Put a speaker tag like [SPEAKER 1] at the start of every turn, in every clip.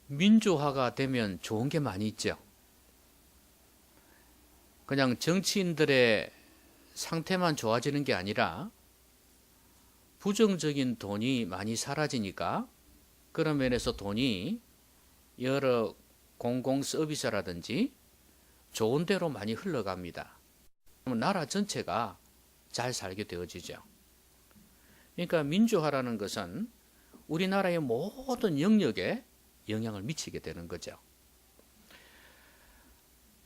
[SPEAKER 1] 민주화가 되면 좋은 게 많이 있죠. 그냥 정치인들의 상태만 좋아지는 게 아니라 부정적인 돈이 많이 사라지니까 그런 면에서 돈이 여러 공공 서비스라든지 좋은 데로 많이 흘러갑니다. 그러면 나라 전체가 잘 살게 되어지죠. 그러니까 민주화라는 것은 우리나라의 모든 영역에 영향을 미치게 되는 거죠.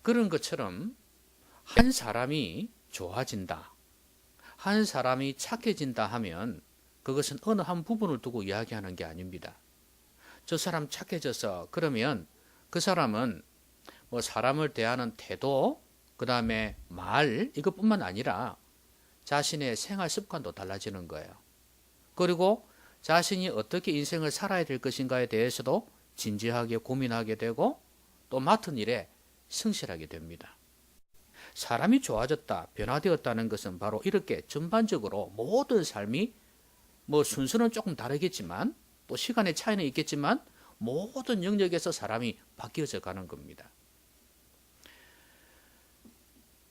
[SPEAKER 1] 그런 것처럼 한 사람이 좋아진다, 한 사람이 착해진다 하면 그것은 어느 한 부분을 두고 이야기하는 게 아닙니다. 저 사람 착해져서 그러면 그 사람은 뭐 사람을 대하는 태도, 그 다음에 말, 이것뿐만 아니라 자신의 생활 습관도 달라지는 거예요. 그리고 자신이 어떻게 인생을 살아야 될 것인가에 대해서도 진지하게 고민하게 되고 또 맡은 일에 성실하게 됩니다. 사람이 좋아졌다, 변화되었다는 것은 바로 이렇게 전반적으로 모든 삶이 뭐 순서는 조금 다르겠지만 또 시간의 차이는 있겠지만 모든 영역에서 사람이 바뀌어져 가는 겁니다.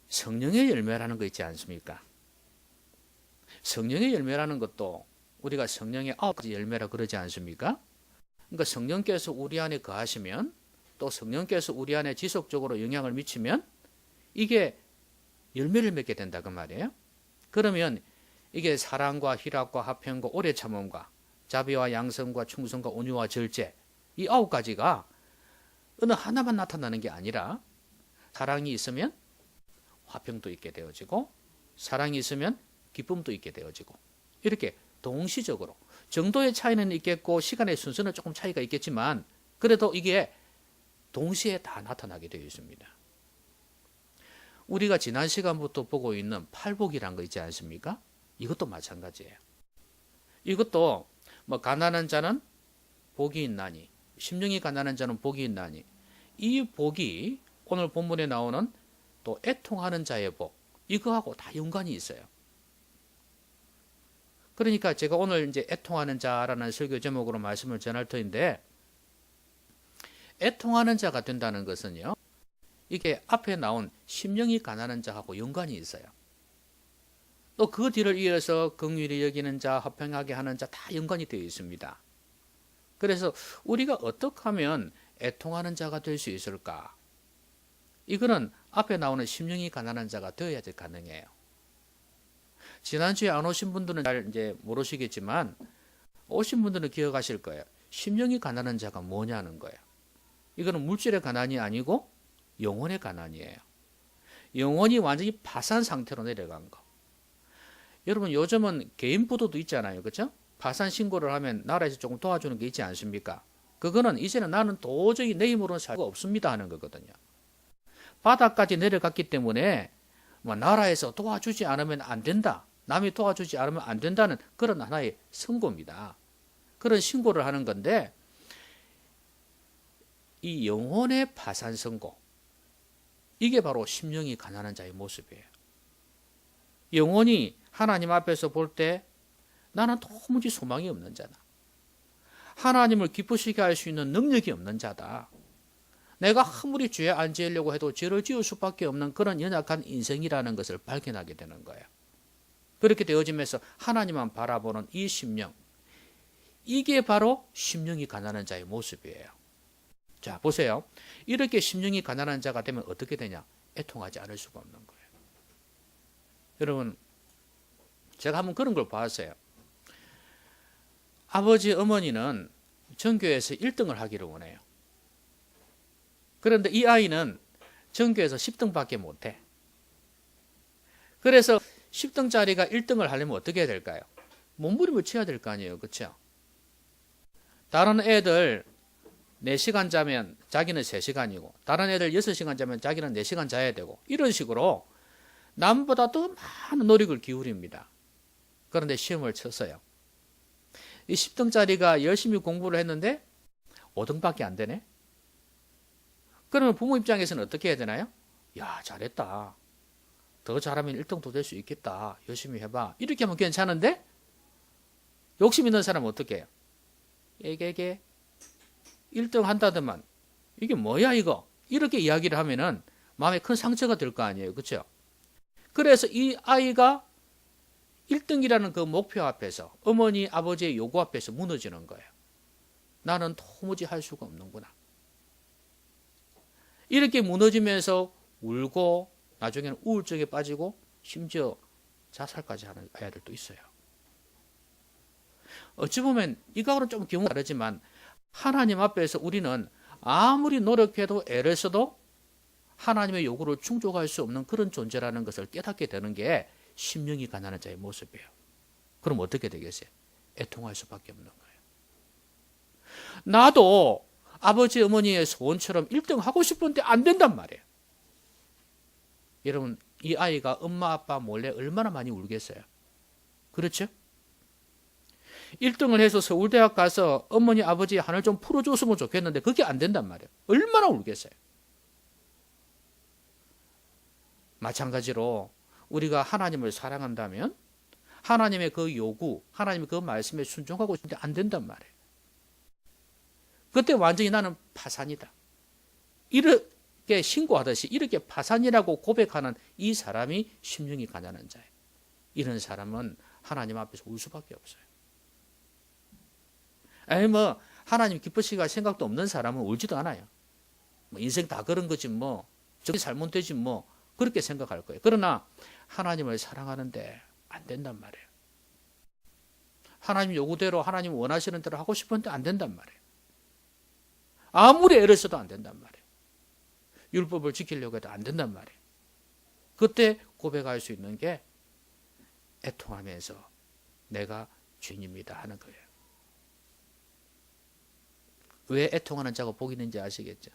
[SPEAKER 1] 성령의 열매라는 거 있지 않습니까? 성령의 열매라는 것도 우리가 성령의 9가지 열매라 그러지 않습니까? 그러니까 성령께서 우리 안에 거하시면 또 성령께서 우리 안에 지속적으로 영향을 미치면 이게 열매를 맺게 된다 그 말이에요. 그러면 이게 사랑과 희락과 화평과 오래 참음과 자비와 양성과 충성과 온유와 절제, 이 9가지가 어느 하나만 나타나는 게 아니라 사랑이 있으면 화평도 있게 되어지고 사랑이 있으면 기쁨도 있게 되어지고 이렇게 동시적으로 정도의 차이는 있겠고 시간의 순서는 조금 차이가 있겠지만 그래도 이게 동시에 다 나타나게 되어 있습니다. 우리가 지난 시간부터 보고 있는 팔복이란 거 있지 않습니까? 이것도 마찬가지예요. 이것도 뭐 가난한 자는 복이 있나니, 심령이 가난한 자는 복이 있나니, 이 복이 오늘 본문에 나오는 또 애통하는 자의 복, 이거하고 다 연관이 있어요. 그러니까 제가 오늘 이제 애통하는 자라는 설교 제목으로 말씀을 전할 터인데, 애통하는 자가 된다는 것은요, 이게 앞에 나온 심령이 가난한 자하고 연관이 있어요. 또 그 뒤를 이어서 긍휼히 여기는 자, 화평하게 하는 자 다 연관이 되어 있습니다. 그래서 우리가 어떻게 하면 애통하는 자가 될 수 있을까? 이거는 앞에 나오는 심령이 가난한 자가 되어야지 가능해요. 지난주에 안 오신 분들은 잘 이제 모르시겠지만 오신 분들은 기억하실 거예요. 심령이 가난한 자가 뭐냐는 거예요. 이거는 물질의 가난이 아니고 영혼의 가난이에요. 영혼이 완전히 파산 상태로 내려간 거. 여러분 요즘은 개인 부도도 있잖아요. 그렇죠? 파산 신고를 하면 나라에서 조금 도와주는 게 있지 않습니까? 그거는 이제는 나는 도저히 내 힘으로는 살 수가 없습니다 하는 거거든요. 바닥까지 내려갔기 때문에 뭐 나라에서 도와주지 않으면 안 된다. 남이 도와주지 않으면 안 된다는 그런 하나의 선고입니다. 그런 신고를 하는 건데 이 영혼의 파산 선고, 이게 바로 심령이 가난한 자의 모습이에요. 영혼이 하나님 앞에서 볼 때 나는 도무지 소망이 없는 자다. 하나님을 기쁘시게 할 수 있는 능력이 없는 자다. 내가 아무리 죄 안 지으려고 해도 죄를 지을 수밖에 없는 그런 연약한 인생이라는 것을 발견하게 되는 거예요. 그렇게 되어지면서 하나님만 바라보는 이 심령, 이게 바로 심령이 가난한 자의 모습이에요. 자, 보세요. 이렇게 심령이 가난한 자가 되면 어떻게 되냐? 애통하지 않을 수가 없는 거예요. 여러분, 제가 한번 그런 걸 봤어요. 아버지, 어머니는 전교에서 1등을 하기를 원해요. 그런데 이 아이는 전교에서 10등밖에 못해. 그래서 10등짜리가 1등을 하려면 어떻게 해야 될까요? 몸부림을 쳐야 될 거 아니에요. 그렇죠? 다른 애들 4시간 자면 자기는 3시간이고 다른 애들 6시간 자면 자기는 4시간 자야 되고 이런 식으로 남보다 더 많은 노력을 기울입니다. 그런데 시험을 쳤어요. 이 10등짜리가 열심히 공부를 했는데 5등밖에 안 되네? 그러면 부모 입장에서는 어떻게 해야 되나요? 야, 잘했다. 더 잘하면 1등도 될 수 있겠다. 열심히 해봐. 이렇게 하면 괜찮은데 욕심 있는 사람은 어떻게 해요? 에게게 1등 한다더만 이게 뭐야 이거? 이렇게 이야기를 하면은 마음에 큰 상처가 될 거 아니에요. 그렇죠? 그래서 이 아이가 1등이라는 그 목표 앞에서 어머니 아버지의 요구 앞에서 무너지는 거예요. 나는 도무지 할 수가 없는구나. 이렇게 무너지면서 울고 나중에는 우울증에 빠지고 심지어 자살까지 하는 아이들도 있어요. 어찌 보면 이거하고는 좀 경우가 다르지만 하나님 앞에서 우리는 아무리 노력해도 애를 써도 하나님의 요구를 충족할 수 없는 그런 존재라는 것을 깨닫게 되는 게 심령이 가난한 자의 모습이에요. 그럼 어떻게 되겠어요? 애통할 수밖에 없는 거예요. 나도 아버지 어머니의 소원처럼 1등 하고 싶은데 안 된단 말이에요. 여러분 이 아이가 엄마 아빠 몰래 얼마나 많이 울겠어요. 그렇죠? 1등을 해서 서울대학 가서 어머니 아버지 한을 좀 풀어줬으면 좋겠는데 그게 안 된단 말이에요. 얼마나 울겠어요. 마찬가지로 우리가 하나님을 사랑한다면 하나님의 그 요구, 하나님의 그 말씀에 순종하고 싶은데 안 된단 말이에요. 그때 완전히 나는 파산이다. 이렇게 신고하듯이 이렇게 파산이라고 고백하는 이 사람이 심령이 가난한 자예요. 이런 사람은 하나님 앞에서 울 수밖에 없어요. 아니 뭐 하나님 기쁘시게 할 생각도 없는 사람은 울지도 않아요. 뭐 인생 다 그런 거지 뭐 저게 잘못되지 뭐 그렇게 생각할 거예요. 그러나 하나님을 사랑하는데 안 된단 말이에요. 하나님 요구대로 하나님 원하시는 대로 하고 싶은데 안 된단 말이에요. 아무리 애를 써도 안 된단 말이에요. 율법을 지키려고 해도 안 된단 말이에요. 그때 고백할 수 있는 게 애통하면서 내가 죄인입니다 하는 거예요. 왜 애통하는 자가 복이 있는지 아시겠죠?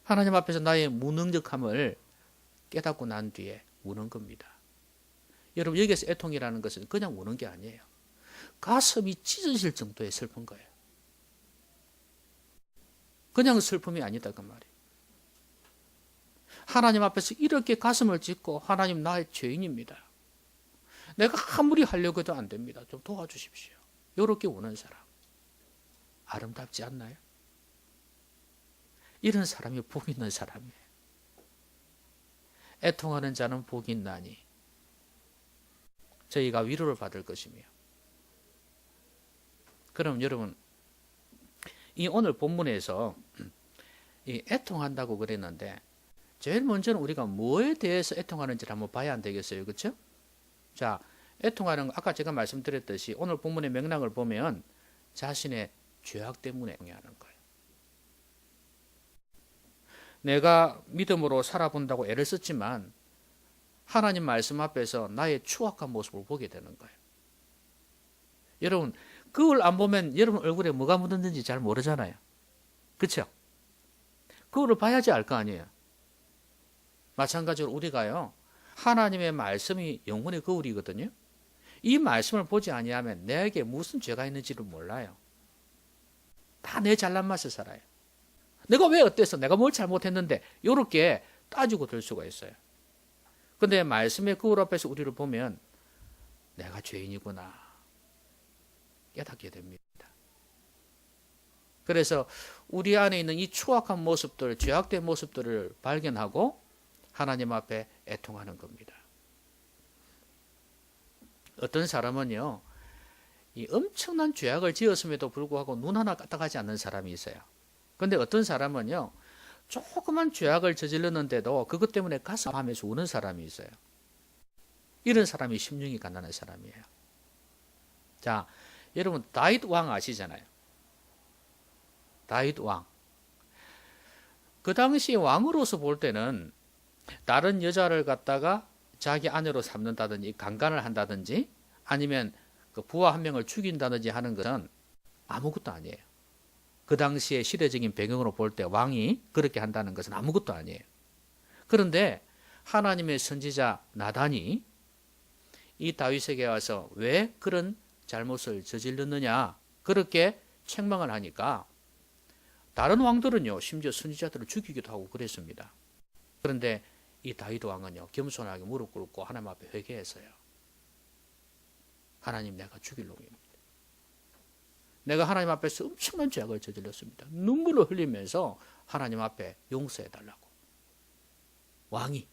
[SPEAKER 1] 하나님 앞에서 나의 무능력함을 깨닫고 난 뒤에 우는 겁니다. 여러분 여기서 애통이라는 것은 그냥 우는 게 아니에요. 가슴이 찢어질 정도의 슬픈 거예요. 그냥 슬픔이 아니다 그 말이에요. 하나님 앞에서 이렇게 가슴을 찢고 하나님 나의 죄인입니다. 내가 아무리 하려고 해도 안 됩니다. 좀 도와주십시오. 이렇게 우는 사람 아름답지 않나요? 이런 사람이 복 있는 사람이에요. 애통하는 자는 복이 있나니 저희가 위로를 받을 것이며. 그럼 여러분 이 오늘 본문에서 이 애통한다고 그랬는데 제일 먼저는 우리가 뭐에 대해서 애통하는지를 한번 봐야 안 되겠어요. 그렇죠? 자, 애통하는 거 아까 제가 말씀드렸듯이 오늘 본문의 맥락을 보면 자신의 죄악 때문에 애통하는 거예요. 내가 믿음으로 살아본다고 애를 썼지만 하나님 말씀 앞에서 나의 추악한 모습을 보게 되는 거예요. 여러분 그걸 안 보면 여러분 얼굴에 뭐가 묻었는지 잘 모르잖아요. 그렇죠? 그거를 봐야지 알 거 아니에요. 마찬가지로 우리가요. 하나님의 말씀이 영혼의 거울이거든요. 이 말씀을 보지 아니하면 내게 무슨 죄가 있는지를 몰라요. 다 내 잘난 맛을 살아요. 내가 왜 어때서 내가 뭘 잘못했는데 이렇게 따지고 들 수가 있어요. 그런데 말씀의 거울 앞에서 우리를 보면 내가 죄인이구나 깨닫게 됩니다. 그래서 우리 안에 있는 이 추악한 모습들, 죄악된 모습들을 발견하고 하나님 앞에 애통하는 겁니다. 어떤 사람은요, 이 엄청난 죄악을 지었음에도 불구하고 눈 하나 까딱하지 않는 사람이 있어요. 그런데 어떤 사람은요, 조그만 죄악을 저질렀는데도 그것 때문에 가슴 아파하면서 우는 사람이 있어요. 이런 사람이 심령이 가난한 사람이에요. 자, 여러분 다윗 왕 아시잖아요. 다윗 왕. 그 당시 왕으로서 볼 때는 다른 여자를 갖다가 자기 아내로 삼는다든지 강간을 한다든지 아니면 그 부하 한 명을 죽인다든지 하는 것은 아무것도 아니에요. 그 당시의 시대적인 배경으로 볼 때 왕이 그렇게 한다는 것은 아무것도 아니에요. 그런데 하나님의 선지자 나단이 이 다윗에게 와서 왜 그런 잘못을 저질렀느냐 그렇게 책망을 하니까 다른 왕들은요 심지어 선지자들을 죽이기도 하고 그랬습니다. 그런데 이 다윗 왕은요 겸손하게 무릎 꿇고 하나님 앞에 회개했어요. 하나님 내가 죽일 놈입니다. 내가 하나님 앞에서 엄청난 죄악을 저질렀습니다. 눈물을 흘리면서 하나님 앞에 용서해달라고. 왕이.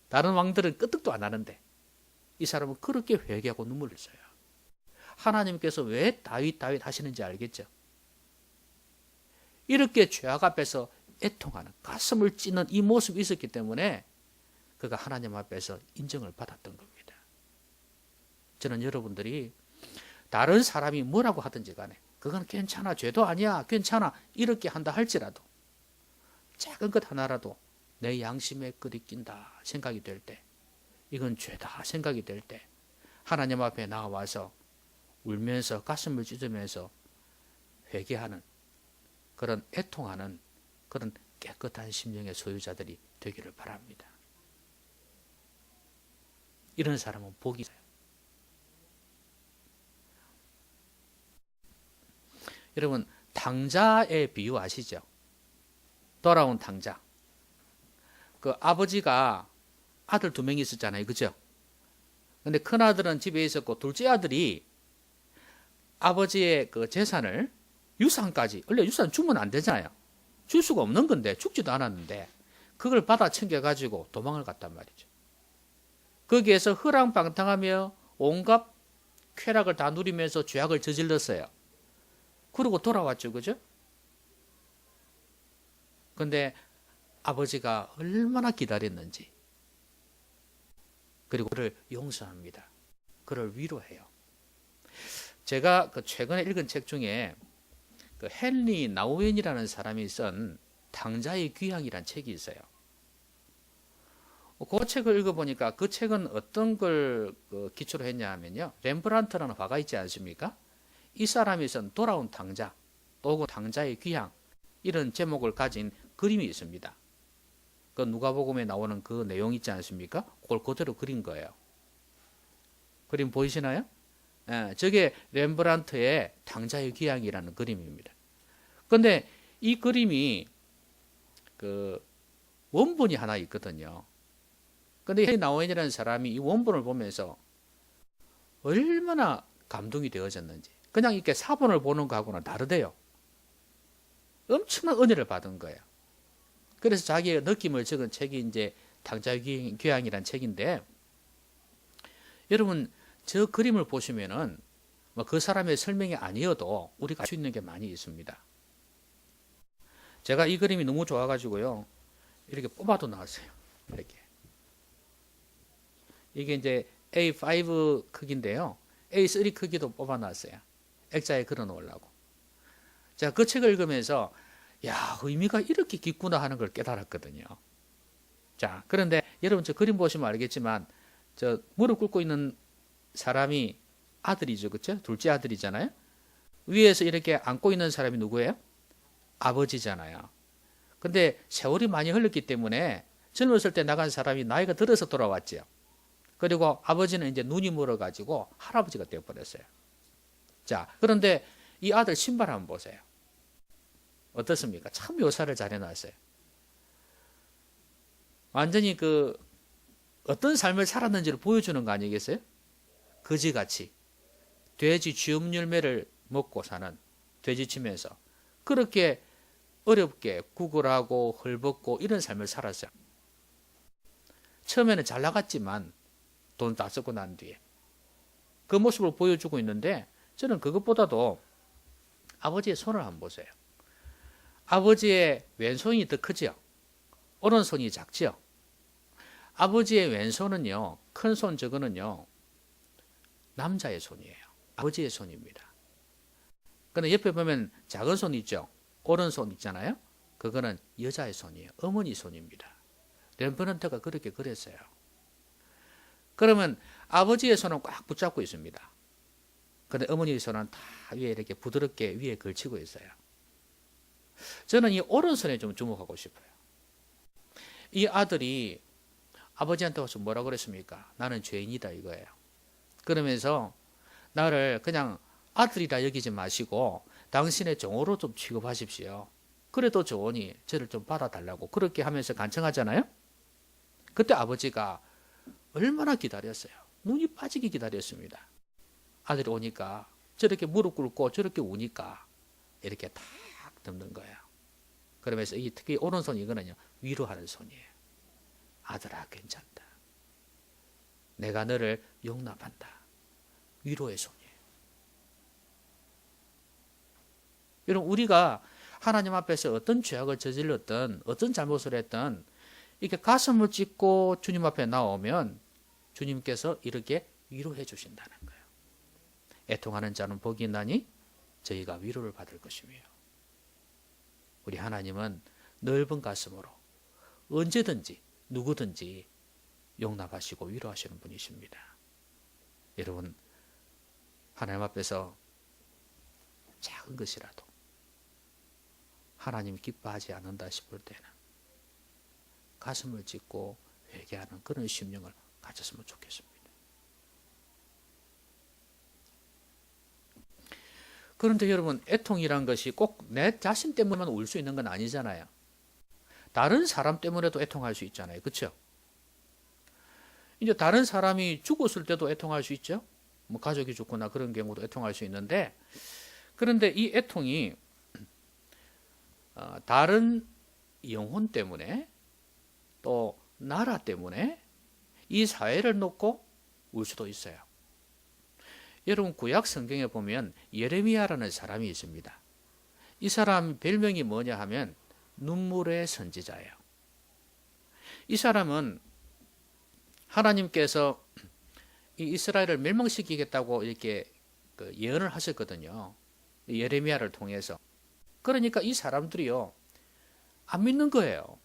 [SPEAKER 1] 다른 왕들은 끄떡도 안 하는데 이 사람은 그렇게 회개하고 눈물을 흘려요. 하나님께서 왜 다윗 하시는지 알겠죠? 이렇게 죄악 앞에서 애통하는, 가슴을 찢는 이 모습이 있었기 때문에 그가 하나님 앞에서 인정을 받았던 겁니다. 저는 여러분들이 다른 사람이 뭐라고 하든지 간에 그건 괜찮아, 죄도 아니야, 괜찮아 이렇게 한다 할지라도 작은 것 하나라도 내 양심에 끄덕낀다 생각이 될 때, 이건 죄다 생각이 될 때 하나님 앞에 나와서 울면서 가슴을 찢으면서 회개하는, 그런 애통하는 그런 깨끗한 심령의 소유자들이 되기를 바랍니다. 이런 사람은 복이 있어요. 여러분, 탕자의 비유 아시죠? 돌아온 탕자. 그 아버지가 아들 2명이 있었잖아요. 그죠? 근데 큰 아들은 집에 있었고 둘째 아들이 아버지의 그 재산을, 유산까지, 원래 유산 주면 안 되잖아요. 줄 수가 없는 건데, 죽지도 않았는데 그걸 받아 챙겨가지고 도망을 갔단 말이죠. 거기에서 허랑방탕하며 온갖 쾌락을 다 누리면서 죄악을 저질렀어요. 그러고 돌아왔죠. 그죠? 근데 아버지가 얼마나 기다렸는지, 그리고 그를 용서합니다. 그를 위로해요. 제가 그 최근에 읽은 책 중에 그 헨리 나우엔이라는 사람이 쓴 탕자의 귀향이라는 책이 있어요. 그 책을 읽어보니까 그 책은 어떤 걸 기초로 했냐 하면요, 렘브란트라는 화가 있지 않습니까? 이 사람이 쓴 돌아온 탕자, 또 탕자의 귀향, 이런 제목을 가진 그림이 있습니다. 그 누가복음에 나오는 그 내용 있지 않습니까? 그걸 그대로 그린 거예요. 그림 보이시나요? 예, 저게 렘브란트의 탕자의 귀향이라는 그림입니다. 그런데 이 그림이 그 원본이 하나 있거든요. 근데 헨리 나우엔이라는 사람이 이 원본을 보면서 얼마나 감동이 되어졌는지, 그냥 이렇게 사본을 보는 거하고는 다르대요. 엄청난 은혜를 받은 거예요. 그래서 자기의 느낌을 적은 책이 이제 탕자의 귀향이라는 책인데, 여러분 저 그림을 보시면은 뭐 그 사람의 설명이 아니어도 우리가 알 수 있는 게 많이 있습니다. 제가 이 그림이 너무 좋아가지고요, 이렇게 뽑아도 나왔어요. 이렇게. 이게 이제 A5 크기인데요, A3 크기도 뽑아놨어요. 액자에 걸어 놓으려고. 자, 그 책을 읽으면서 야, 의미가 이렇게 깊구나 하는 걸 깨달았거든요. 자, 그런데 여러분 저 그림 보시면 알겠지만 저 무릎 꿇고 있는 사람이 아들이죠. 그렇죠? 둘째 아들이잖아요. 위에서 이렇게 안고 있는 사람이 누구예요? 아버지잖아요. 근데 세월이 많이 흘렀기 때문에 젊었을 때 나간 사람이 나이가 들어서 돌아왔죠. 그리고 아버지는 이제 눈이 멀어가지고 할아버지가 되어버렸어요. 자, 그런데 이 아들 신발 한번 보세요. 어떻습니까? 참 묘사를 잘 해놨어요. 완전히 그 어떤 삶을 살았는지를 보여주는 거 아니겠어요? 거지같이 돼지 쥐음 열매를 먹고 사는, 돼지치면서 그렇게 어렵게 구걸하고 헐벗고 이런 삶을 살았어요. 처음에는 잘 나갔지만 돈 다 쓰고 난 뒤에 그 모습을 보여주고 있는데, 저는 그것보다도 아버지의 손을 한번 보세요. 아버지의 왼손이 더 크죠? 오른손이 작죠? 아버지의 왼손은요, 큰 손 저거는요, 남자의 손이에요. 아버지의 손입니다. 그런데 옆에 보면 작은 손 있죠? 오른손 있잖아요? 그거는 여자의 손이에요. 어머니 손입니다. 렘브란트가 그렇게 그랬어요. 그러면 아버지의 손은 꽉 붙잡고 있습니다. 그런데 어머니의 손은 다 위에 이렇게 부드럽게 위에 걸치고 있어요. 저는 이 오른손에 좀 주목하고 싶어요. 이 아들이 아버지한테 와서 뭐라고 그랬습니까? 나는 죄인이다 이거예요. 그러면서 나를 그냥 아들이라 여기지 마시고 당신의 종으로 좀 취급하십시오. 그래도 좋으니 저를 좀 받아달라고 그렇게 하면서 간청하잖아요. 그때 아버지가 얼마나 기다렸어요. 눈이 빠지게 기다렸습니다. 아들이 오니까 저렇게 무릎 꿇고 저렇게 우니까 이렇게 탁 덮는 거예요. 그러면서 이 특히 오른손 이거는요, 위로하는 손이에요. 아들아, 괜찮다. 내가 너를 용납한다. 위로의 손이에요. 여러분, 우리가 하나님 앞에서 어떤 죄악을 저질렀든 어떤 잘못을 했든 이렇게 가슴을 찢고 주님 앞에 나오면 주님께서 이렇게 위로해 주신다는 거예요. 애통하는 자는 복이 있나니 저희가 위로를 받을 것이며. 우리 하나님은 넓은 가슴으로 언제든지 누구든지 용납하시고 위로하시는 분이십니다. 여러분, 하나님 앞에서 작은 것이라도 하나님 기뻐하지 않는다 싶을 때는 가슴을 찢고 회개하는 그런 심령을 가졌으면 좋겠습니다. 그런데 여러분, 애통이란 것이 꼭 내 자신 때문에만 울 수 있는 건 아니잖아요. 다른 사람 때문에도 애통할 수 있잖아요. 그렇죠? 이제 다른 사람이 죽었을 때도 애통할 수 있죠. 뭐 가족이 죽거나 그런 경우도 애통할 수 있는데, 그런데 이 애통이 다른 영혼 때문에 또 나라 때문에 이 사회를 놓고 울 수도 있어요. 여러분, 구약 성경에 보면 예레미야라는 사람이 있습니다. 이 사람 별명이 뭐냐 하면 눈물의 선지자예요. 이 사람은 하나님께서 이 이스라엘을 멸망시키겠다고 이렇게 예언을 하셨거든요. 예레미야를 통해서. 그러니까 이 사람들이요, 안 믿는 거예요.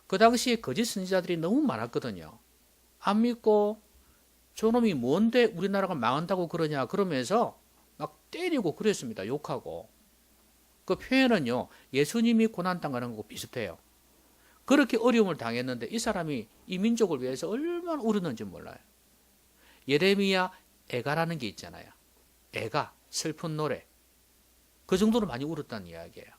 [SPEAKER 1] 그 당시에 거짓 선지자들이 너무 많았거든요. 안 믿고 저놈이 뭔데 우리나라가 망한다고 그러냐 그러면서 막 때리고 그랬습니다. 욕하고. 그 표현은요, 예수님이 고난당하는 거고 비슷해요. 그렇게 어려움을 당했는데 이 사람이 이 민족을 위해서 얼마나 울었는지 몰라요. 예레미야 애가라는 게 있잖아요. 애가, 슬픈 노래. 그 정도로 많이 울었다는 이야기예요.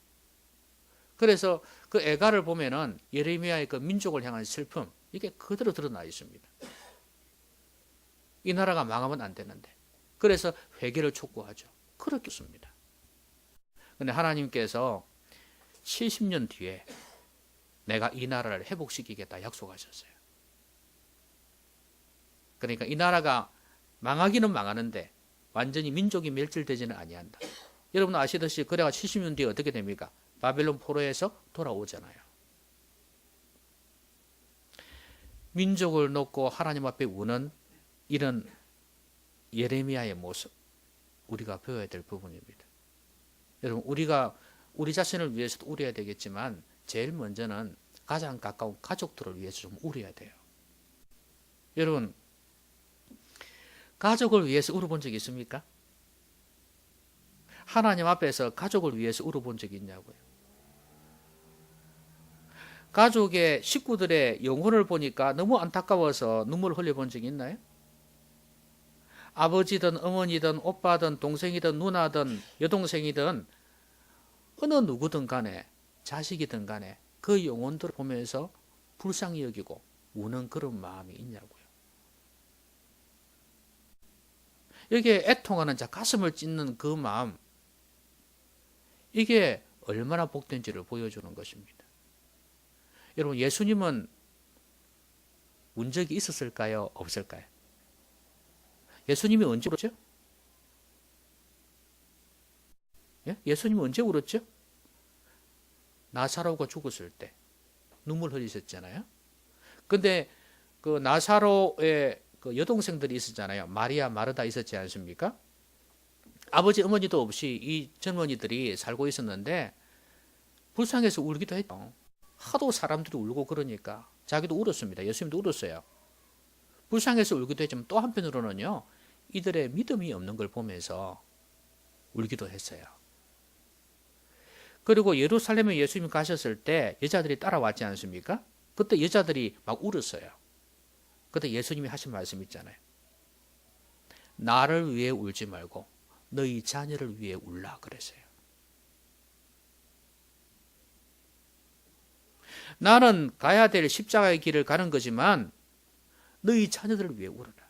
[SPEAKER 1] 그래서 그 애가를 보면은 예레미야의 그 민족을 향한 슬픔, 이게 그대로 드러나 있습니다. 이 나라가 망하면 안 되는데. 그래서 회개를 촉구하죠. 그렇게 씁니다. 근데 하나님께서 70년 뒤에 내가 이 나라를 회복시키겠다 약속하셨어요. 그러니까 이 나라가 망하기는 망하는데 완전히 민족이 멸절되지는 아니한다. 여러분 아시듯이 그래가 70년 뒤에 어떻게 됩니까? 바벨론 포로에서 돌아오잖아요. 민족을 놓고 하나님 앞에 우는 이런 예레미야의 모습, 우리가 배워야 될 부분입니다. 여러분, 우리가 우리 자신을 위해서도 울어야 되겠지만 제일 먼저는 가장 가까운 가족들을 위해서 좀 울어야 돼요. 여러분, 가족을 위해서 울어본 적이 있습니까? 하나님 앞에서 가족을 위해서 울어본 적이 있냐고요. 가족의 식구들의 영혼을 보니까 너무 안타까워서 눈물을 흘려본 적이 있나요? 아버지든 어머니든 오빠든 동생이든 누나든 여동생이든 어느 누구든 간에 자식이든 간에 그 영혼들을 보면서 불쌍히 여기고 우는 그런 마음이 있냐고요. 여기에 애통하는 자, 가슴을 찢는 그 마음, 이게 얼마나 복된지를 보여주는 것입니다. 여러분, 예수님은 운 적이 있었을까요? 없을까요? 예수님이 언제 울었죠? 예수님이 언제 울었죠? 나사로가 죽었을 때 눈물 흘리셨잖아요. 근데 그 나사로의 그 여동생들이 있었잖아요. 마리아, 마르다 있었지 않습니까? 아버지, 어머니도 없이 이 젊은이들이 살고 있었는데 불쌍해서 울기도 했죠. 하도 사람들이 울고 그러니까 자기도 울었습니다. 예수님도 울었어요. 불쌍해서 울기도 했지만 또 한편으로는요, 이들의 믿음이 없는 걸 보면서 울기도 했어요. 그리고 예루살렘에 예수님이 가셨을 때 여자들이 따라왔지 않습니까? 그때 여자들이 막 울었어요. 그때 예수님이 하신 말씀 있잖아요. 나를 위해 울지 말고 너희 자녀를 위해 울라 그랬어요. 나는 가야 될 십자가의 길을 가는 거지만 너희 자녀들을 위해 울어라.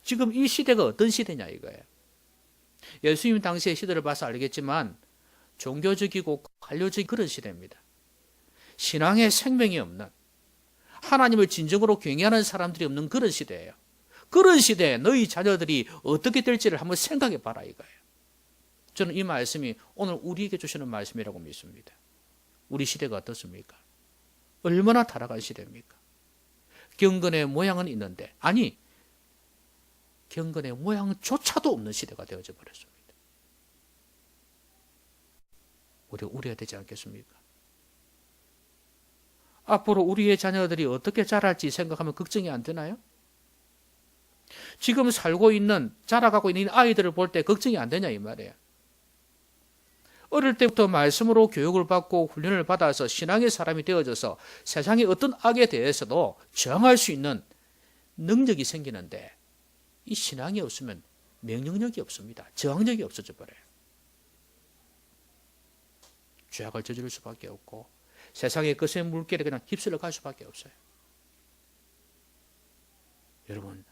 [SPEAKER 1] 지금 이 시대가 어떤 시대냐 이거예요. 예수님 당시의 시대를 봐서 알겠지만 종교적이고 관료적인 그런 시대입니다. 신앙의 생명이 없는, 하나님을 진정으로 경외하는 사람들이 없는 그런 시대예요. 그런 시대에 너희 자녀들이 어떻게 될지를 한번 생각해 봐라 이거예요. 저는 이 말씀이 오늘 우리에게 주시는 말씀이라고 믿습니다. 우리 시대가 어떻습니까? 얼마나 타락한 시대입니까? 경건의 모양은 있는데, 아니, 경건의 모양조차도 없는 시대가 되어져 버렸습니다. 우리가 우려야 되지 않겠습니까? 앞으로 우리의 자녀들이 어떻게 자랄지 생각하면 걱정이 안 되나요? 지금 살고 있는, 자라가고 있는 아이들을 볼 때 걱정이 안 되냐 이 말이에요. 어릴 때부터 말씀으로 교육을 받고 훈련을 받아서 신앙의 사람이 되어져서 세상의 어떤 악에 대해서도 저항할 수 있는 능력이 생기는데, 이 신앙이 없으면 명령력이 없습니다. 저항력이 없어져 버려요. 죄악을 저지를 수밖에 없고 세상의 거센 물결에 그냥 휩쓸려 갈 수밖에 없어요. 여러분,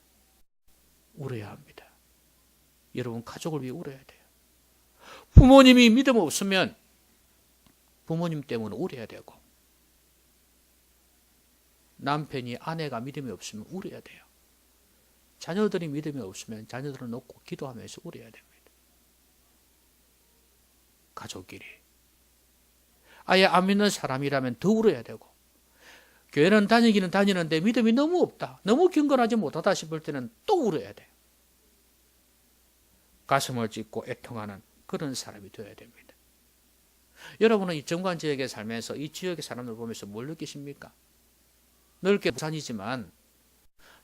[SPEAKER 1] 울어야 합니다. 여러분 가족을 위해 울어야 돼요. 부모님이 믿음 없으면 부모님 때문에 울어야 되고, 남편이 아내가 믿음이 없으면 울어야 돼요. 자녀들이 믿음이 없으면 자녀들을 놓고 기도하면서 울어야 됩니다. 가족끼리. 아예 안 믿는 사람이라면 더 울어야 되고, 교회는 다니기는 다니는데 믿음이 너무 없다, 너무 경건하지 못하다 싶을 때는 또 울어야 돼요. 가슴을 찢고 애통하는 그런 사람이 되어야 됩니다. 여러분은 이 정관 지역에 살면서 이 지역의 사람들 보면서 뭘 느끼십니까? 넓게 부산이지만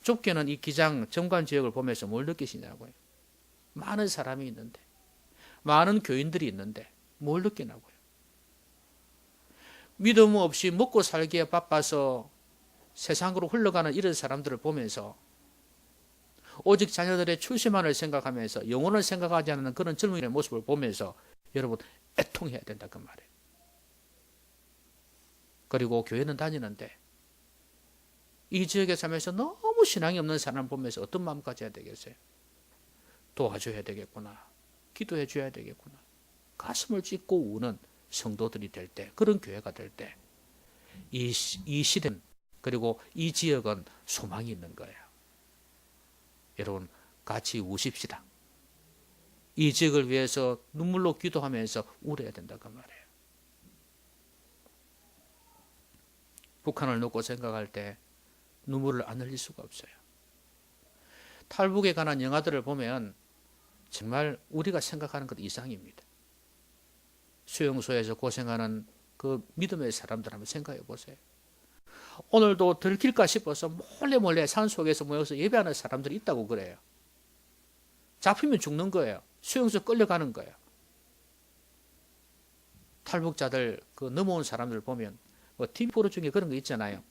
[SPEAKER 1] 좁게는 이 기장 정관 지역을 보면서 뭘 느끼시냐고요. 많은 사람이 있는데, 많은 교인들이 있는데 뭘 느끼냐고요. 믿음 없이 먹고 살기에 바빠서 세상으로 흘러가는 이런 사람들을 보면서 오직 자녀들의 출세만을 생각하면서 영혼을 생각하지 않는 그런 젊은이의 모습을 보면서 여러분 애통해야 된다 그 말이에요. 그리고 교회는 다니는데 이 지역에 살면서 너무 신앙이 없는 사람을 보면서 어떤 마음 가져야 되겠어요? 도와줘야 되겠구나, 기도해 줘야 되겠구나, 가슴을 찢고 우는 성도들이 될 때, 그런 교회가 될 때 이 시대는, 그리고 이 지역은 소망이 있는 거예요. 여러분 같이 우십시다. 이 지역을 위해서 눈물로 기도하면서 울어야 된다 그 말이에요. 북한을 놓고 생각할 때 눈물을 안 흘릴 수가 없어요. 탈북에 관한 영화들을 보면 정말 우리가 생각하는 것 이상입니다. 수용소에서 고생하는 그 믿음의 사람들 한번 생각해 보세요. 오늘도 들킬까 싶어서 몰래 산속에서 모여서 예배하는 사람들이 있다고 그래요. 잡히면 죽는 거예요. 수용소 끌려가는 거예요. 탈북자들 그 넘어온 사람들 보면 뭐 TV 프로 중에 그런 거 있잖아요.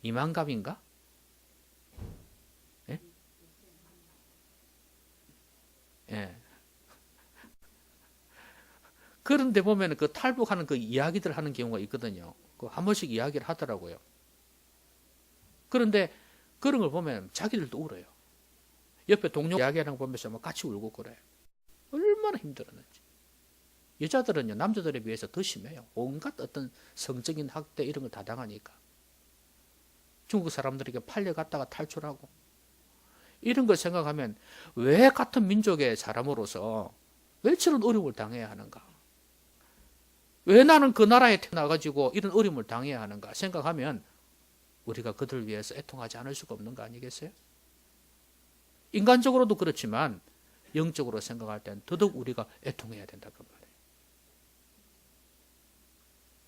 [SPEAKER 1] 이만갑인가? 예? 예. 그런데 보면 그 탈북하는 그 이야기들 하는 경우가 있거든요. 그 한 번씩 이야기를 하더라고요. 그런데 그런 걸 보면 자기들도 울어요. 옆에 동료 이야기하는 거 보면서 막 같이 울고 그래요. 얼마나 힘들었는지. 여자들은요, 남자들에 비해서 더 심해요. 온갖 어떤 성적인 학대 이런 걸 다 당하니까. 중국 사람들에게 팔려갔다가 탈출하고. 이런 걸 생각하면 왜 같은 민족의 사람으로서 왜 저런 어려움을 당해야 하는가? 왜 나는 그 나라에 태어나가지고 이런 어려움을 당해야 하는가 생각하면 우리가 그들을 위해서 애통하지 않을 수가 없는 거 아니겠어요? 인간적으로도 그렇지만 영적으로 생각할 땐 더더욱 우리가 애통해야 된다 그 말이에요.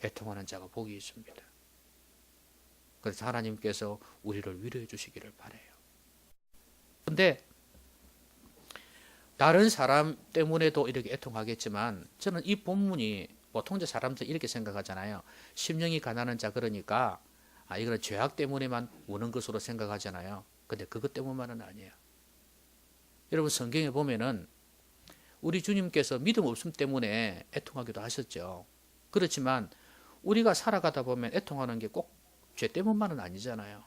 [SPEAKER 1] 애통하는 자가 복이 있습니다. 그래서 하나님께서 우리를 위로해 주시기를 바라요. 그런데 다른 사람 때문에도 이렇게 애통하겠지만 저는 이 본문이 보통 사람들이 이렇게 생각하잖아요. 심령이 가난한 자, 그러니까 이거는 죄악 때문에만 우는 것으로 생각하잖아요. 근데 그것 때문만은 아니에요. 여러분 성경에 보면은 우리 주님께서 믿음 없음 때문에 애통하기도 하셨죠. 그렇지만 우리가 살아가다 보면 애통하는 게 꼭 죄 때문만은 아니잖아요.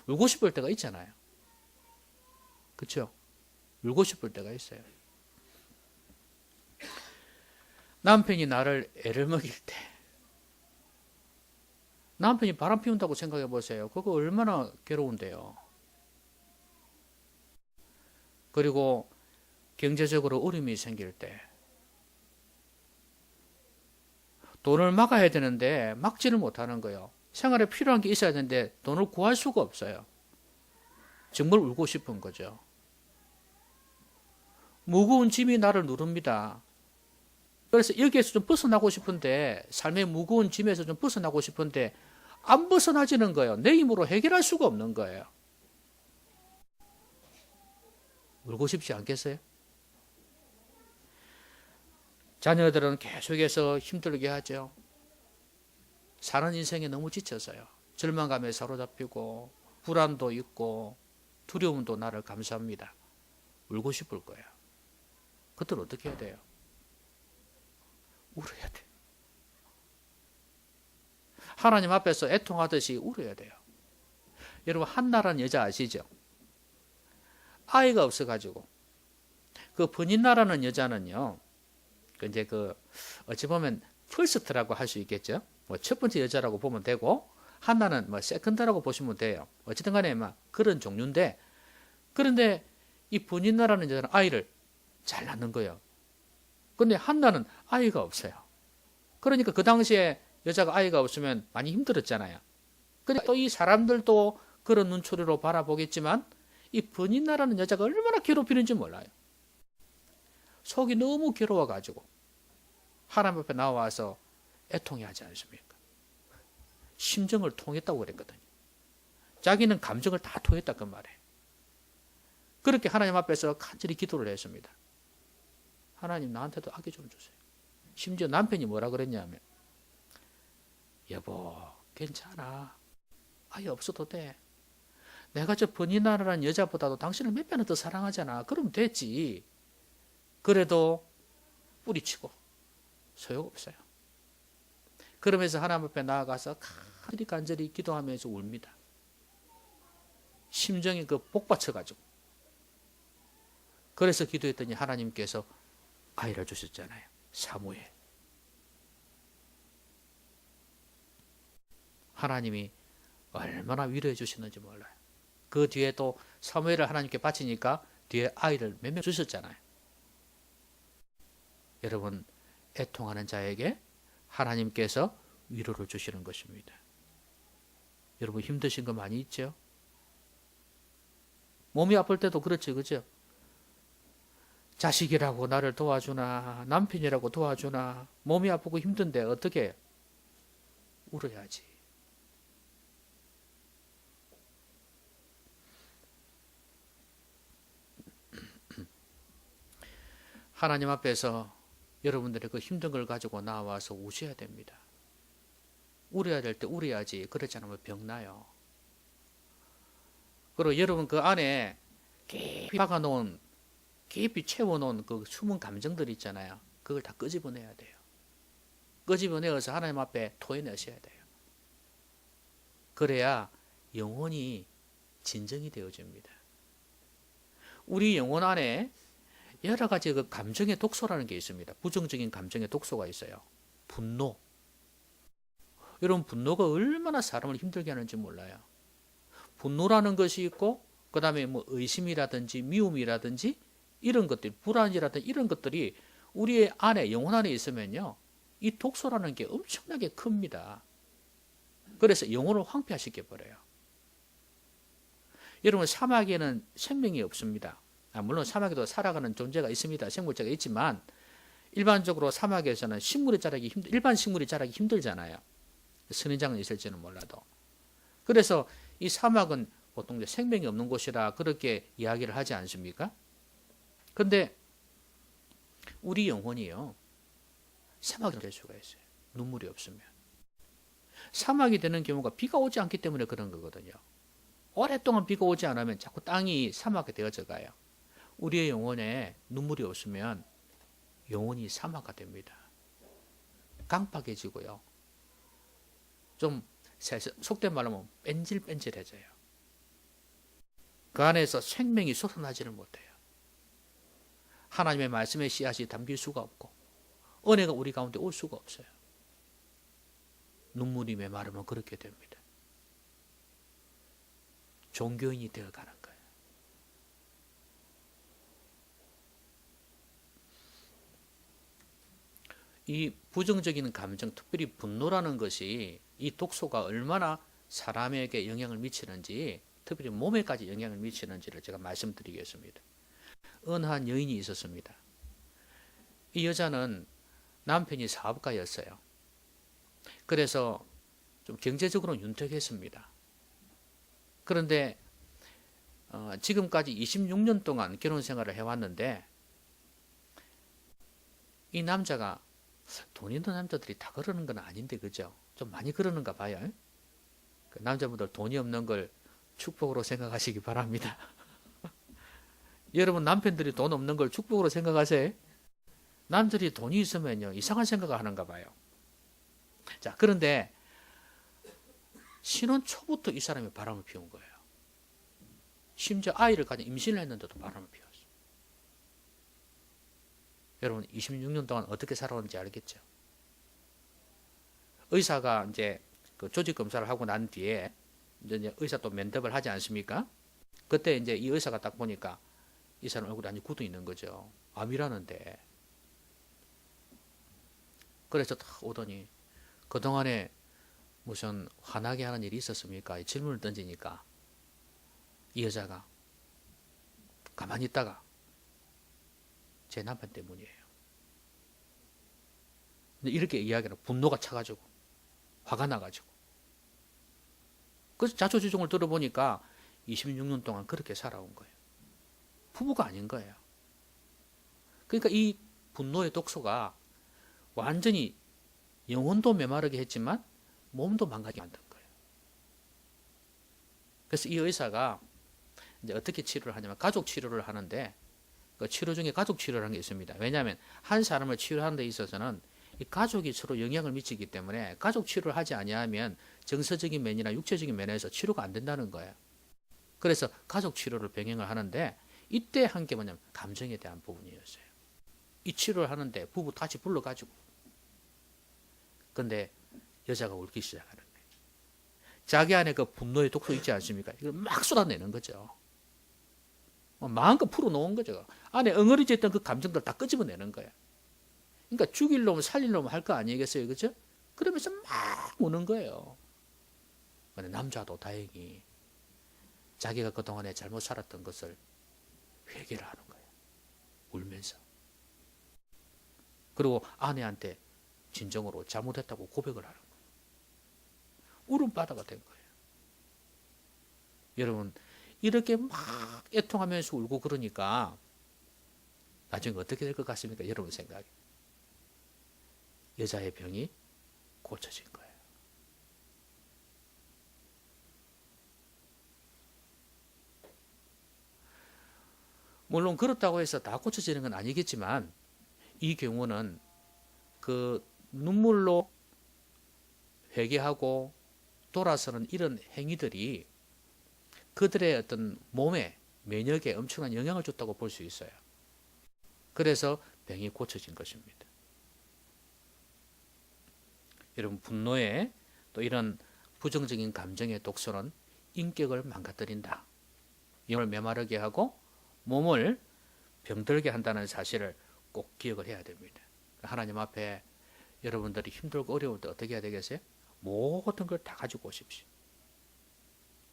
[SPEAKER 1] 울고 싶을 때가 있잖아요. 그렇죠? 울고 싶을 때가 있어요. 남편이 나를 애를 먹일 때, 남편이 바람 피운다고 생각해 보세요. 그거 얼마나 괴로운데요. 그리고 경제적으로 어려움이 생길 때, 돈을 막아야 되는데 막지를 못하는 거예요. 생활에 필요한 게 있어야 되는데 돈을 구할 수가 없어요. 정말 울고 싶은 거죠. 무거운 짐이 나를 누릅니다. 그래서 여기에서 좀 벗어나고 싶은데, 삶의 무거운 짐에서 좀 벗어나고 싶은데 안 벗어나지는 거예요. 내 힘으로 해결할 수가 없는 거예요. 울고 싶지 않겠어요? 자녀들은 계속해서 힘들게 하죠. 사는 인생에 너무 지쳐서요. 절망감에 사로잡히고 불안도 있고 두려움도 나를 감싸합니다. 울고 싶을 거예요. 그때는 어떻게 해야 돼요? 울어야 돼. 하나님 앞에서 애통하듯이 울어야 돼요. 여러분, 한나라는 여자 아시죠? 아이가 없어가지고 그 버니나라는 여자는요, 이제 어찌 보면 퍼스트라고 할 수 있겠죠. 뭐 첫 번째 여자라고 보면 되고, 한나는 뭐 세컨드라고 보시면 돼요. 어쨌든 간에 막 그런 종류인데, 그런데 이 버니나라는 여자는 아이를 잘 낳는 거예요. 근데 한나는 아이가 없어요. 그러니까 그 당시에 여자가 아이가 없으면 많이 힘들었잖아요. 근데 또 이 사람들도 그런 눈초리로 바라보겠지만, 이 버니나라는 여자가 얼마나 괴롭히는지 몰라요. 속이 너무 괴로워가지고 하나님 앞에 나와서 애통해하지 않습니까? 심정을 통했다고 그랬거든요. 자기는 감정을 다 토했다 그 말에. 그렇게 하나님 앞에서 간절히 기도를 했습니다. 하나님, 나한테도 아기 좀 주세요. 심지어 남편이 뭐라 그랬냐면, 여보 괜찮아, 아이 없어도 돼. 내가 저 버니나라는 여자보다도 당신을 몇 배나 더 사랑하잖아. 그럼 됐지. 그래도 뿌리치고 소용없어요. 그러면서 하나님 앞에 나아가서 간절히 기도하면서 웁니다. 심정이 복받쳐가지고. 그래서 기도했더니 하나님께서 아이를 주셨잖아요. 사무엘. 하나님이 얼마나 위로해 주시는지 몰라요. 그 뒤에 또 사무엘을 하나님께 바치니까 뒤에 아이를 몇 명 주셨잖아요. 여러분, 애통하는 자에게 하나님께서 위로를 주시는 것입니다. 여러분, 힘드신 거 많이 있죠? 몸이 아플 때도 그렇지, 그죠? 자식이라고 나를 도와주나, 남편이라고 도와주나, 몸이 아프고 힘든데 어떻게 해요? 울어야지. 하나님 앞에서 여러분들의 그 힘든 걸 가지고 나와서 우셔야 됩니다. 울어야 될 때 울어야지. 그렇지 않으면 병나요. 그리고 여러분 그 안에 깊이 박아놓은, 깊이 채워놓은 그 숨은 감정들 있잖아요. 그걸 다 끄집어내야 돼요. 끄집어내어서 하나님 앞에 토해내셔야 돼요. 그래야 영혼이 진정이 되어집니다. 우리 영혼 안에 여러 가지 그 감정의 독소라는 게 있습니다. 부정적인 감정의 독소가 있어요. 분노. 여러분, 분노가 얼마나 사람을 힘들게 하는지 몰라요. 분노라는 것이 있고, 그 다음에 뭐 의심이라든지 미움이라든지 이런 것들, 불안이라든지 이런 것들이 우리의 안에, 영혼 안에 있으면요, 이 독소라는 게 엄청나게 큽니다. 그래서 영혼을 황폐화시켜 버려요. 여러분, 사막에는 생명이 없습니다. 물론 사막에도 살아가는 존재가 있습니다. 생물체가 있지만 일반적으로 사막에서는 일반 식물이 자라기 힘들잖아요. 선인장은 있을지는 몰라도. 그래서 이 사막은 보통 생명이 없는 곳이라 그렇게 이야기를 하지 않습니까? 그런데 우리 영혼이요, 사막이 될 수가 있어요. 눈물이 없으면. 사막이 되는 경우가 비가 오지 않기 때문에 그런 거거든요. 오랫동안 비가 오지 않으면 자꾸 땅이 사막이 되어져 가요. 우리의 영혼에 눈물이 없으면 영혼이 사막화 됩니다. 강팍해지고요. 좀 속된 말로 하면 뺀질뺀질해져요. 그 안에서 생명이 솟아나지를 못해요. 하나님의 말씀의 씨앗이 담길 수가 없고 은혜가 우리 가운데 올 수가 없어요. 눈물이 메마르면 그렇게 됩니다. 종교인이 되어가는 거예요. 이 부정적인 감정, 특별히 분노라는 것이 이 독소가 얼마나 사람에게 영향을 미치는지, 특별히 몸에까지 영향을 미치는지를 제가 말씀드리겠습니다. 어느 한 여인이 있었습니다. 이 여자는 남편이 사업가였어요. 그래서 좀 경제적으로 윤택했습니다. 그런데 지금까지 26년 동안 결혼 생활을 해왔는데 이 남자가, 돈 있는 남자들이 다 그러는 건 아닌데 그죠? 좀 많이 그러는가 봐요. 그 남자분들 돈이 없는 걸 축복으로 생각하시기 바랍니다. 여러분 남편들이 돈 없는 걸 축복으로 생각하세요? 남들이 돈이 있으면요 이상한 생각을 하는가 봐요. 자, 그런데 신혼 초부터 이 사람이 바람을 피운 거예요. 심지어 아이를 가진 임신을 했는데도 바람을 피웠어요. 여러분 26년 동안 어떻게 살아왔는지 알겠죠? 의사가 이제 그 조직 검사를 하고 난 뒤에 이제 의사 또 면접을 하지 않습니까? 그때 이제 이 의사가 딱 보니까 이 사람 얼굴이 완전히 굳어 있는 거죠. 암이라는데. 그래서 딱 오더니 그동안에 무슨 화나게 하는 일이 있었습니까? 질문을 던지니까 이 여자가 가만히 있다가 제 남편 때문이에요. 이렇게 이야기하는, 분노가 차가지고 화가 나가지고. 그래서 자초지종을 들어보니까 26년 동안 그렇게 살아온 거예요. 부부가 아닌 거예요. 그러니까 이 분노의 독소가 완전히 영혼도 메마르게 했지만 몸도 망가지게 만든 거예요. 그래서 이 의사가 이제 어떻게 치료를 하냐면 가족 치료를 하는데, 그 치료 중에 가족 치료라는 게 있습니다. 왜냐하면 한 사람을 치료하는 데 있어서는 이 가족이 서로 영향을 미치기 때문에 가족 치료를 하지 아니하면 정서적인 면이나 육체적인 면에서 치료가 안 된다는 거예요. 그래서 가족 치료를 병행을 하는데 이때 한 게 뭐냐면 감정에 대한 부분이었어요. 이 치료를 하는데 부부 같이 불러가지고, 근데 여자가 울기 시작하는 거예요. 자기 안에 그 분노의 독소 있지 않습니까? 이걸 막 쏟아내는 거죠. 마음껏 풀어놓은 거죠. 안에 엉어리져 있던 그 감정들 다 끄집어내는 거예요. 그러니까 죽일 놈 살릴 놈 할 거 아니겠어요, 그죠? 그러면서 막 우는 거예요. 근데 남자도 다행히 자기가 그동안에 잘못 살았던 것을 회개를 하는 거예요. 울면서. 그리고 아내한테 진정으로 잘못했다고 고백을 하는 거예요. 울음바다가 된 거예요. 여러분, 이렇게 막 애통하면서 울고 그러니까 나중에 어떻게 될 것 같습니까? 여러분 생각에. 여자의 병이 고쳐진 거예요. 물론 그렇다고 해서 다 고쳐지는 건 아니겠지만 이 경우는 그 눈물로 회개하고 돌아서는 이런 행위들이 그들의 어떤 몸에, 면역에 엄청난 영향을 줬다고 볼 수 있어요. 그래서 병이 고쳐진 것입니다. 여러분, 분노에 또 이런 부정적인 감정의 독소는 인격을 망가뜨린다. 영을 메마르게 하고 몸을 병들게 한다는 사실을 꼭 기억을 해야 됩니다. 하나님 앞에 여러분들이 힘들고 어려울 때 어떻게 해야 되겠어요? 모든 걸 다 가지고 오십시오.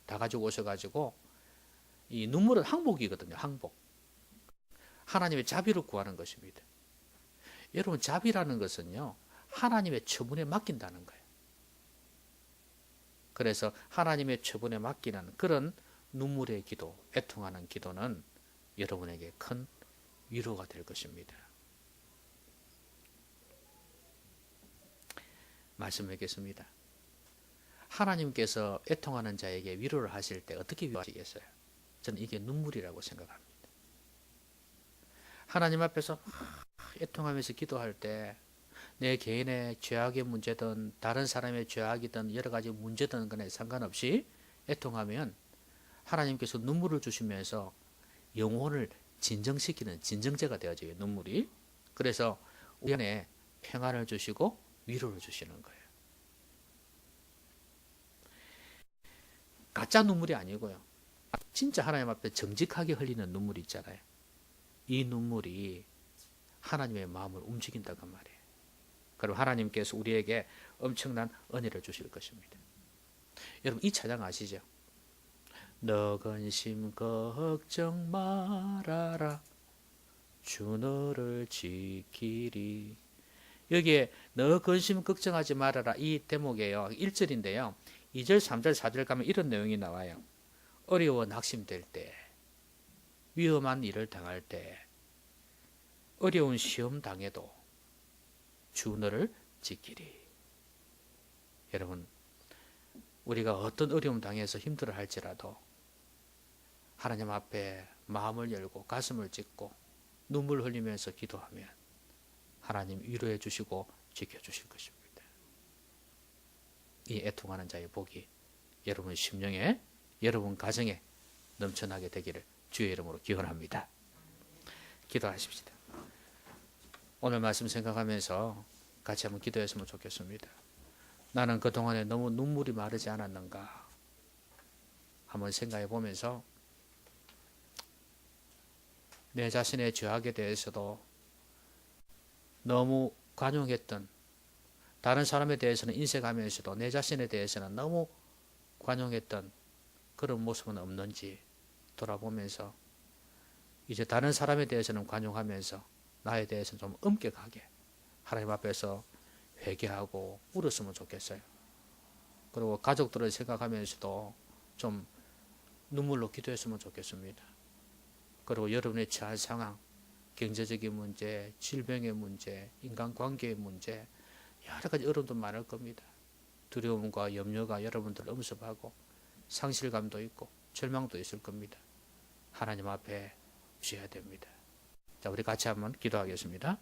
[SPEAKER 1] 다 가지고 오셔가지고, 이 눈물은 항복이거든요. 항복. 하나님의 자비를 구하는 것입니다. 여러분, 자비라는 것은요, 하나님의 처분에 맡긴다는 거예요. 그래서 하나님의 처분에 맡기는 그런 눈물의 기도, 애통하는 기도는 여러분에게 큰 위로가 될 것입니다. 말씀하겠습니다. 하나님께서 애통하는 자에게 위로를 하실 때 어떻게 위로하시겠어요? 저는 이게 눈물이라고 생각합니다. 하나님 앞에서 애통하면서 기도할 때 내 개인의 죄악의 문제든 다른 사람의 죄악이든 여러 가지 문제든 간에 상관없이 애통하면 하나님께서 눈물을 주시면서 영혼을 진정시키는 진정제가 되어져요. 눈물이. 그래서 우리 안에 평안을 주시고 위로를 주시는 거예요. 가짜 눈물이 아니고요. 진짜 하나님 앞에 정직하게 흘리는 눈물이 있잖아요. 이 눈물이 하나님의 마음을 움직인다고 말이에요. 그럼 하나님께서 우리에게 엄청난 은혜를 주실 것입니다. 여러분 이 찬양 아시죠? 너 근심 걱정 말아라 주 너를 지키리. 여기에 너 근심 걱정하지 말아라 이 대목이에요. 1절인데요. 2절, 3절, 4절 가면 이런 내용이 나와요. 어려워 낙심될 때, 위험한 일을 당할 때, 어려운 시험 당해도 주 너를 지키리. 여러분 우리가 어떤 어려움 당해서 힘들어 할지라도 하나님 앞에 마음을 열고 가슴을 찢고 눈물 흘리면서 기도하면 하나님 위로해 주시고 지켜주실 것입니다. 이 애통하는 자의 복이 여러분 심령에 여러분 가정에 넘쳐나게 되기를 주의 이름으로 기원합니다. 기도하십시다. 오늘 말씀 생각하면서 같이 한번 기도했으면 좋겠습니다. 나는 그동안에 너무 눈물이 마르지 않았는가 한번 생각해 보면서 내 자신의 죄악에 대해서도 너무 관용했던, 다른 사람에 대해서는 인색하면서도 내 자신에 대해서는 너무 관용했던 그런 모습은 없는지 돌아보면서 이제 다른 사람에 대해서는 관용하면서 나에 대해서는 좀 엄격하게 하나님 앞에서 회개하고 울었으면 좋겠어요. 그리고 가족들을 생각하면서도 좀 눈물로 기도했으면 좋겠습니다. 그리고 여러분의 처한 상황, 경제적인 문제, 질병의 문제, 인간관계의 문제, 여러 가지 어려움도 많을 겁니다. 두려움과 염려가 여러분들을 엄습하고 상실감도 있고 절망도 있을 겁니다. 하나님 앞에 주셔야 됩니다. 자, 우리 같이 한번 기도하겠습니다.